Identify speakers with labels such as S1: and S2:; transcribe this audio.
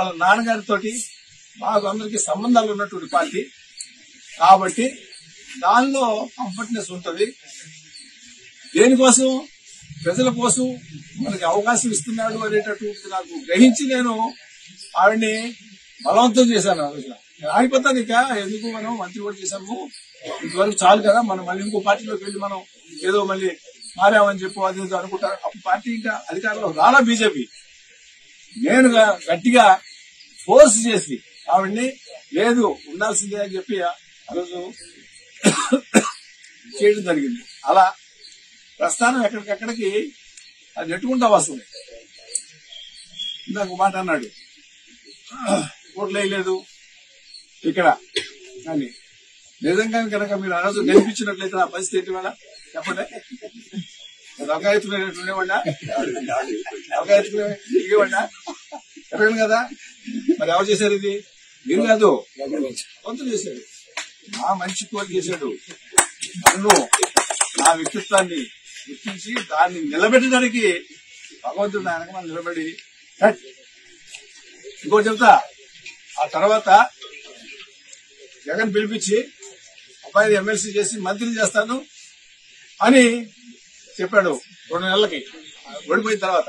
S1: వాళ్ళ నాన్నగారితో మాకు అందరికి సంబంధాలు ఉన్నటువంటి పార్టీ కాబట్టి దానిలో కంఫర్ట్నెస్ ఉంటుంది. దేనికోసం ప్రజల కోసం మనకి అవకాశం ఇస్తున్నాడు అనేటటువంటి నాకు గ్రహించి నేను ఆవిడ్ని బలవంతం చేశాను. ఆ రోజున ఆగిపోతాను, ఇక ఎందుకు మనం మంత్రి కూడా చేశాము, ఇంతవరకు చాలు కదా, మనం మళ్ళీ ఇంకో పార్టీలోకి వెళ్ళి మనం ఏదో మళ్ళీ మారామని చెప్పు అది అనుకుంటారు. అప్పుడు పార్టీ ఇంకా అధికారంలో రాలా బీజేపీ. నేను గట్టిగా ఫోర్స్ చేసి ఆవిడ్ని లేదు ఉండాల్సిందే అని చెప్పి ఆ రోజు చేయడం జరిగింది. అలా ప్రస్థానం ఎక్కడికక్కడికి అది నెట్టుకుంటా వస్తుంది. ఇందాక మాట అన్నాడు ఓట్లు వేయలేదు ఇక్కడ కానీ నిజంగా కనుక మీరు ఆ రోజు గెలిపించినట్లయితే ఆ పరిస్థితి ఏంటి వేళ చెప్పండి. అవకాశవాడినా అవకాశవాడినా ఎరగను కదా. మరి ఎవరు చేశారు ఇది? మీరు కాదు, కొంత చేశాడు. నా మంచి కోరి చేశాడు. నన్ను నా వ్యక్తిత్వాన్ని గుర్తించి దాన్ని నిలబెట్టడానికి భగవంతుడు నా వెనక నిలబడి ఇంకో చెప్తా. ఆ తర్వాత జగన్ పిలిపించి అబ్బాయిని ఎమ్మెల్సీ చేసి మంత్రిని చేస్తాను అని చెప్పాడు 2 నెలలకి ఓడిపోయిన తర్వాత.